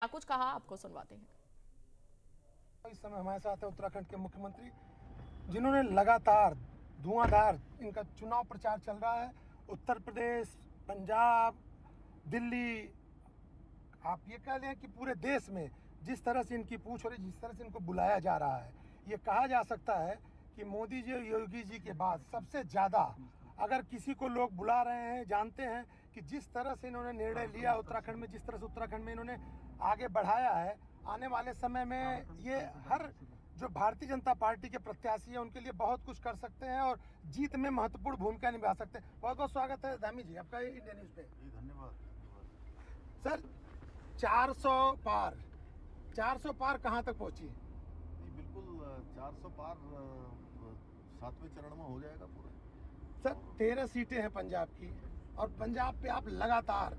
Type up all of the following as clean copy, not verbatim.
कुछ कहा, आपको सुनवाते हैं। इस समय हमारे साथ है उत्तराखंड के मुख्यमंत्री, जिन्होंने लगातार धुआंधार इनका चुनाव प्रचार चल रहा है। उत्तर प्रदेश, पंजाब, दिल्ली, आप ये कह लें कि पूरे देश में जिस तरह से इनकी पूछ हो रही, जिस तरह से इनको बुलाया जा रहा है, ये कहा जा सकता है कि मोदी जी और योगी जी के बाद सबसे ज़्यादा अगर किसी को लोग बुला रहे हैं, जानते हैं कि जिस तरह से इन्होंने निर्णय लिया उत्तराखंड में, जिस तरह से उत्तराखंड में इन्होंने आगे बढ़ाया है, आने वाले समय में ये हर जो भारतीय जनता पार्टी के प्रत्याशी है उनके लिए बहुत कुछ कर सकते हैं और जीत में महत्वपूर्ण भूमिका निभा सकते हैं। बहुत बहुत स्वागत है धामी जी आपका इंडिया न्यूज़ पे। धन्यवाद सर, 400 पार कहाँ तक पहुँची? बिल्कुल 400 पार 7वें चरण में हो जाएगा पूरा। सर, 13 सीटें हैं पंजाब की और पंजाब पे आप लगातार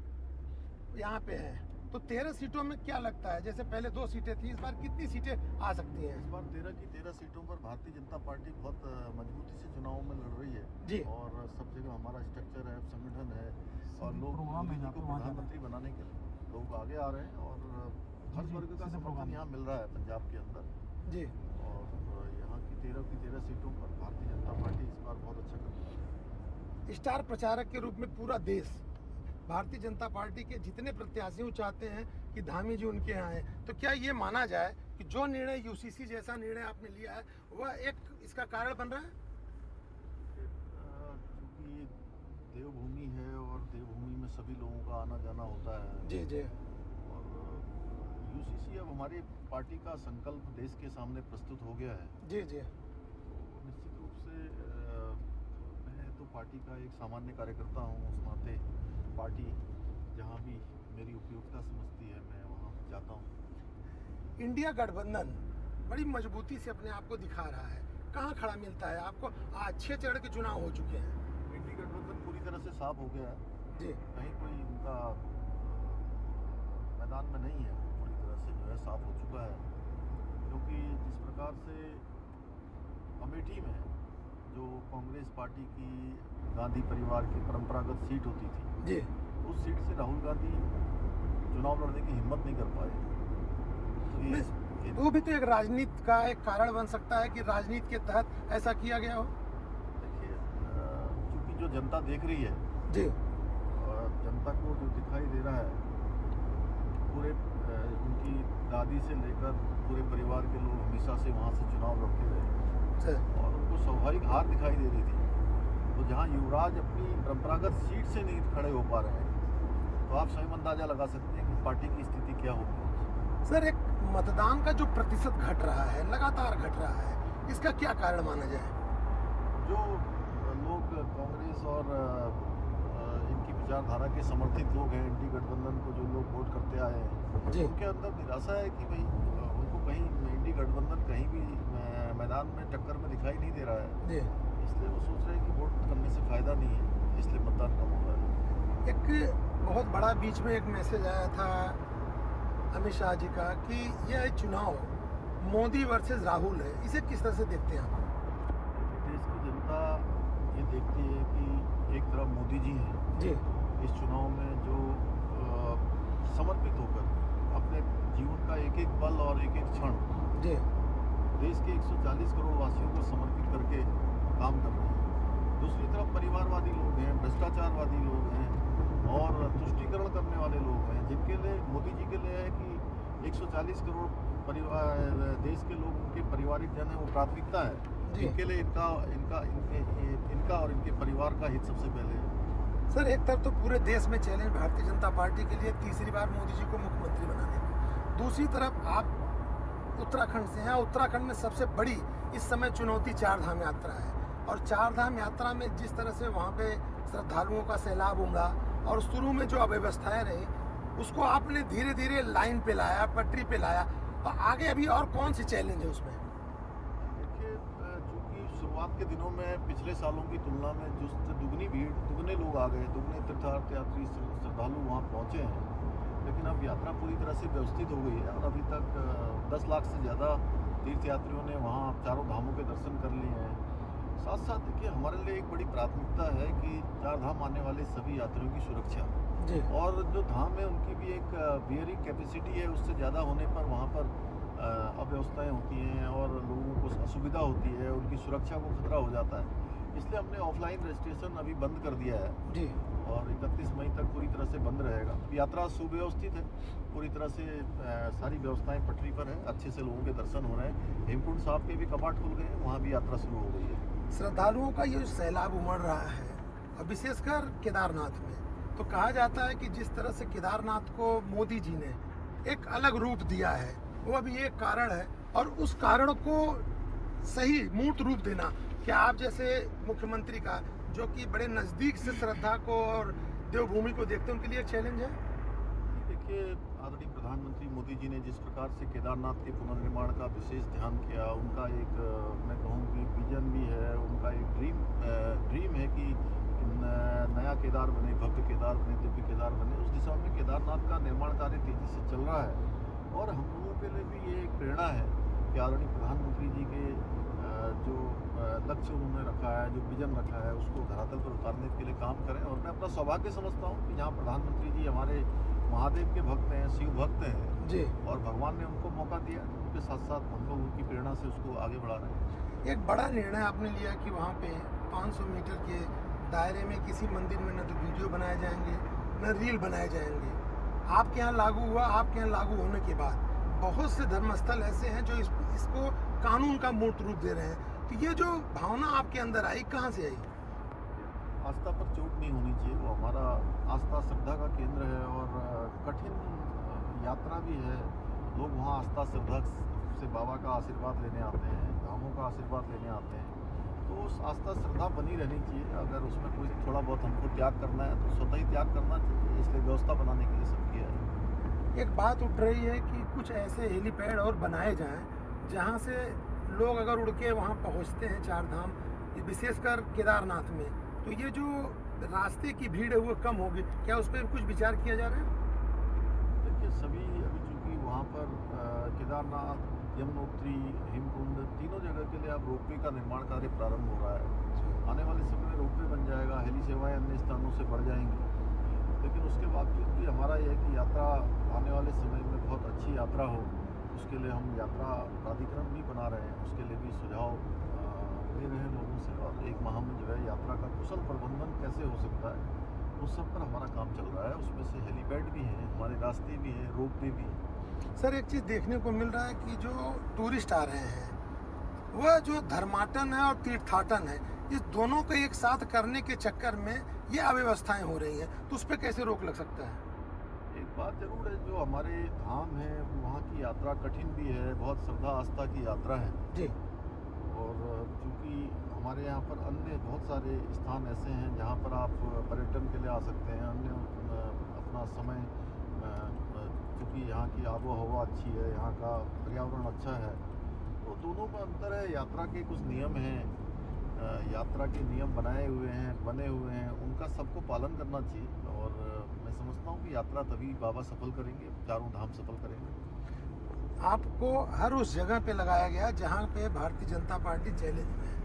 यहाँ पे हैं, तो 13 सीटों में क्या लगता है, जैसे पहले 2 सीटें थी, इस बार कितनी सीटें आ सकती हैं? इस बार 13 की 13 सीटों पर भारतीय जनता पार्टी बहुत मजबूती से चुनाव में लड़ रही है जी। और सब जगह हमारा स्ट्रक्चर है, संगठन है और लोग मोदी जी को प्रधानमंत्री बनाने के लिए लोग आगे आ रहे हैं और हर वर्ग का समर्थन यहाँ मिल रहा है पंजाब के अंदर जी। और यहाँ की 13 सीटों पर भारतीय जनता पार्टी इस बार बहुत अच्छा कर रही है। स्टार प्रचारक के रूप में पूरा देश भारतीय जनता पार्टी के जितने प्रत्याशी चाहते हैं कि धामी जी उनके यहाँ हैं, तो क्या ये माना जाए कि जो निर्णय यूसीसी जैसा निर्णय आपने लिया है वह एक इसका कारण बन रहा है? क्योंकि देवभूमि है और देवभूमि में सभी लोगों का आना जाना होता है। जी जी। और यूसीसी अब हमारी पार्टी का संकल्प देश के सामने प्रस्तुत हो गया है। जी जी। निश्चित रूप से मैं तो पार्टी का एक सामान्य कार्यकर्ता हूँ, उस नाते पार्टी जहाँ भी मेरी उपयोगिता समझती है मैं वहाँ जाता हूँ। इंडिया गठबंधन बड़ी मजबूती से अपने आप को दिखा रहा है, कहाँ खड़ा मिलता है आपको? आज 6 चरण के चुनाव हो चुके हैं, इंडिया गठबंधन पूरी तरह से साफ हो गया है जी। कहीं कोई उनका मैदान में नहीं है, पूरी तरह से जो है साफ हो चुका है। क्योंकि जिस प्रकार से अमेठी में जो कांग्रेस पार्टी की गांधी परिवार की परंपरागत सीट होती थी जी, उस सीट से राहुल गांधी चुनाव लड़ने की हिम्मत नहीं कर पाए। तो वो भी तो एक राजनीति का एक कारण बन सकता है कि राजनीति के तहत ऐसा किया गया हो। देखिए, चूंकि जो जनता देख रही है जी, और जनता को जो दिखाई दे रहा है, पूरे उनकी दादी से लेकर पूरे परिवार के लोग हमेशा से वहाँ से चुनाव लड़ते रहे और उनको स्वाभाविक हार दिखाई दे रही थी। तो जहाँ युवराज अपनी परंपरागत सीट से नहीं खड़े हो पा रहे हैं, तो आप स्वयं अंदाजा लगा सकते हैं कि पार्टी की स्थिति क्या होगी। सर, एक मतदान का जो प्रतिशत घट रहा है, लगातार घट रहा है, इसका क्या कारण माना जाए? जो लोग कांग्रेस और इनकी विचारधारा के समर्थित लोग हैं, इंडी गठबंधन को जो लोग वोट करते आए हैं, जी। उनके अंदर निराशा है कि भाई उनको कहीं इंडी गठबंधन कहीं भी मैदान में टक्कर में दिखाई नहीं दे रहा है, जी। इसलिए वो सोच रहे हैं कि वोट करने से फायदा नहीं है, इसलिए मतदान कम हो रहा है। एक बहुत बड़ा बीच में एक मैसेज आया था अमित शाह जी का कि यह चुनाव मोदी वर्सेस राहुल है, इसे किस तरह से देखते हैं आप? देश की जनता ये देखती है कि एक तरफ मोदी जी हैं जी इस चुनाव में जो समर्पित होकर अपने जीवन का एक एक पल और एक एक क्षण जी देश के 140 करोड़ वासियों को समर्पित करके काम कर रहे हैं। दूसरी तरफ परिवारवादी लोग हैं, भ्रष्टाचारवादी लोग हैं और तुष्टीकरण करने वाले लोग हैं, जिनके लिए मोदी जी के लिए है कि 140 करोड़ परिवार देश के लोग उनके पारिवारिक जन है, वो प्राथमिकता है जिनके लिए इनका और इनके परिवार का हित सबसे पहले है। सर, एक तरफ तो पूरे देश में चैलेंज भारतीय जनता पार्टी के लिए तीसरी बार मोदी जी को मुख्यमंत्री बनाने का, दूसरी तरफ आप उत्तराखंड से हैं, उत्तराखंड में सबसे बड़ी इस समय चुनौती 4 धाम यात्रा है और 4 धाम यात्रा में जिस तरह से वहाँ पे श्रद्धालुओं का सैलाब उमड़ा और शुरू में जो अव्यवस्थाएं रही, उसको आपने धीरे धीरे लाइन पे लाया, पटरी पे लाया, और आगे अभी और कौन सी चैलेंज है उसमें? देखिए, चूँकि शुरुआत के दिनों में पिछले सालों की तुलना में जो दुगनी भीड़, दुगने लोग आ गए, दुगने तीर्थयात्री श्रद्धालु वहाँ पहुँचे हैं, लेकिन अब यात्रा पूरी तरह से व्यवस्थित हो गई है और अभी तक 10 लाख से ज़्यादा तीर्थयात्रियों ने वहाँ चारों धामों के दर्शन कर लिए हैं। साथ साथ देखिए, हमारे लिए एक बड़ी प्राथमिकता है कि 4 धाम आने वाले सभी यात्रियों की सुरक्षा। जी। और जो धाम है उनकी भी एक बियरिंग कैपेसिटी है, उससे ज़्यादा होने पर वहाँ पर अव्यवस्थाएं होती हैं और लोगों को असुविधा होती है, उनकी सुरक्षा को खतरा हो जाता है। इसलिए हमने ऑफलाइन रजिस्ट्रेशन अभी बंद कर दिया है जी। और 31 मई तक पूरी तरह से बंद रहेगा। यात्रा सुव्यवस्थित है, पूरी तरह से सारी व्यवस्थाएं पटरी पर है, अच्छे से लोगों के दर्शन हो रहे हैं। हेमकुंड साहब के भी कपाट खुल गए हैं, वहाँ भी यात्रा शुरू हो गई है। श्रद्धालुओं का ये सैलाब उमड़ रहा है और विशेषकर केदारनाथ में, तो कहा जाता है कि जिस तरह से केदारनाथ को मोदी जी ने एक अलग रूप दिया है, वो अभी एक कारण है, और उस कारण को सही मूर्त रूप देना क्या आप जैसे मुख्यमंत्री का, जो कि बड़े नज़दीक से श्रद्धा को और देवभूमि को देखते हैं, उनके लिए एक चैलेंज है? देखिए, आदरणीय प्रधानमंत्री मोदी जी ने जिस प्रकार से केदारनाथ के पुनर्निर्माण का विशेष ध्यान किया, उनका एक मैं कहूँ कि विजन भी है, उनका एक ड्रीम है कि नया केदार बने, भव्य केदार बने, दिव्य केदार बने। उस दिशा में केदारनाथ का निर्माण कार्य तेजी से चल रहा है और हम लोगों के लिए भी ये एक प्रेरणा है कि आदरणीय प्रधानमंत्री जी के जो लक्ष्य उन्होंने रखा है, जो विजन रखा है, उसको धरातल पर उतारने के लिए काम करें। और मैं अपना सौभाग्य समझता हूँ कि जहाँ प्रधानमंत्री जी हमारे महादेव के भक्त हैं, शिव भक्त हैं जी, और भगवान ने उनको मौका दिया, उनके साथ साथ हम लोग उनकी प्रेरणा से उसको आगे बढ़ा रहे हैं। एक बड़ा निर्णय आपने लिया कि वहाँ पे 500 मीटर के दायरे में किसी मंदिर में न तो वीडियो बनाए जाएंगे न रील बनाए जाएंगे। आपके यहाँ लागू हुआ, आपके यहाँ लागू होने के बाद बहुत से धर्मस्थल ऐसे हैं जो इसको कानून का मूर्त रूप दे रहे हैं, तो ये जो भावना आपके अंदर आई, कहाँ से आई? आस्था पर चोट नहीं होनी चाहिए, वो हमारा आस्था श्रद्धा का केंद्र है और कठिन यात्रा भी है। लोग वहाँ आस्था श्रद्धा से बाबा का आशीर्वाद लेने आते हैं, धामों का आशीर्वाद लेने आते हैं, तो उस आस्था श्रद्धा बनी रहनी चाहिए। अगर उसमें कोई थोड़ा बहुत हमको त्याग करना है तो स्वतः ही त्याग करना चाहिए, इसलिए व्यवस्था बनाने के लिए सब किया है। एक बात उठ रही है कि कुछ ऐसे हेलीपैड और बनाए जाएं जहां से लोग अगर उड़ के वहां पहुंचते हैं चार धाम, विशेषकर केदारनाथ में, तो ये जो रास्ते की भीड़ है वो कम होगी। क्या उस पर कुछ विचार किया जा रहा है? देखिए, सभी अभी चूँकि वहाँ पर केदारनाथ, यमुनोत्री, हेमकुंड तीनों जगह के लिए अब रोपवे का निर्माण कार्य प्रारंभ हो रहा है। आने वाले समय में रोपवे बन जाएगा, हेली सेवाएँ अन्य स्थानों से बढ़ जाएंगी। लेकिन उसके बावजूद भी हमारा यह है कि यात्रा आने वाले समय में बहुत अच्छी यात्रा हो, उसके लिए हम यात्रा प्राधिकरण भी बना रहे हैं, उसके लिए भी सुझाव ले रहे हैं लोगों से। और एक माह में जो है यात्रा का कुशल प्रबंधन कैसे हो सकता है, उस सब पर हमारा काम चल रहा है। उसमें से हेलीपैड भी हैं, हमारे रास्ते भी हैं, रोपवे भी हैं। सर, एक चीज़ देखने को मिल रहा है कि जो टूरिस्ट आ रहे हैं वह जो धर्माटन है और तीर्थाटन है, इस दोनों को एक साथ करने के चक्कर में ये अव्यवस्थाएं हो रही हैं, तो उस पर कैसे रोक लग सकता है? एक बात जरूर है, जो हमारे धाम है वहाँ की यात्रा कठिन भी है, बहुत श्रद्धा आस्था की यात्रा है जी। और चूँकि हमारे यहाँ पर अन्य बहुत सारे स्थान ऐसे हैं जहाँ पर आप पर्यटन के लिए आ सकते हैं, अन्य अपना समय, क्योंकि यहाँ की आबो हवा अच्छी है, यहाँ का पर्यावरण अच्छा है, तो दोनों में अंतर है। यात्रा के कुछ नियम हैं, यात्रा के नियम बनाए हुए हैं, बने हुए हैं, उनका सबको पालन करना चाहिए। और मैं समझता हूँ कि यात्रा तभी बाबा सफल करेंगे, चारों धाम सफल करेंगे। आपको हर उस जगह पे लगाया गया जहाँ पे भारतीय जनता पार्टी चैलेंज में है,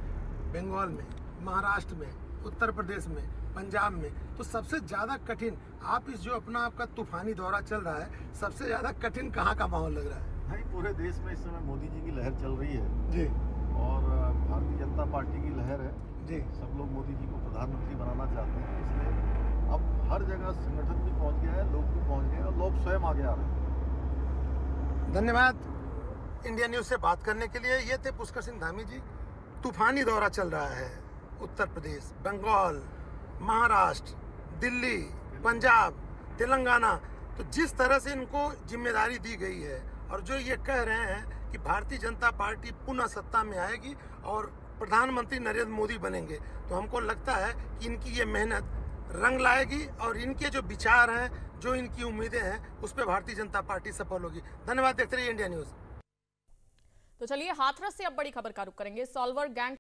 बंगाल में, महाराष्ट्र में, उत्तर प्रदेश में, पंजाब में, तो सबसे ज़्यादा कठिन आप इस जो अपना आपका तूफानी दौरा चल रहा है, सबसे ज़्यादा कठिन कहाँ का माहौल लग रहा है? भाई, पूरे देश में इस समय मोदी जी की लहर चल रही है जी और भारतीय जनता पार्टी की लहर है जी। सब लोग मोदी जी को प्रधानमंत्री बनाना चाहते हैं, इसलिए अब हर जगह संगठन भी पहुंच गया है, लोग भी पहुंच गए और लोग स्वयं आगे आ रहे हैं। धन्यवाद इंडिया न्यूज़ से बात करने के लिए। ये थे पुष्कर सिंह धामी जी। तूफानी दौरा चल रहा है उत्तर प्रदेश, बंगाल, महाराष्ट्र, दिल्ली, पंजाब, तेलंगाना, तो जिस तरह से इनको जिम्मेदारी दी गई है और जो ये कह रहे हैं कि भारतीय जनता पार्टी पुनः सत्ता में आएगी और प्रधानमंत्री नरेंद्र मोदी बनेंगे, तो हमको लगता है कि इनकी ये मेहनत रंग लाएगी और इनके जो विचार हैं, जो इनकी उम्मीदें हैं, उस पर भारतीय जनता पार्टी सफल होगी। धन्यवाद। देखते रहिए इंडिया न्यूज़। तो चलिए हाथरस से अब बड़ी खबर का रुख करेंगे। Solver gang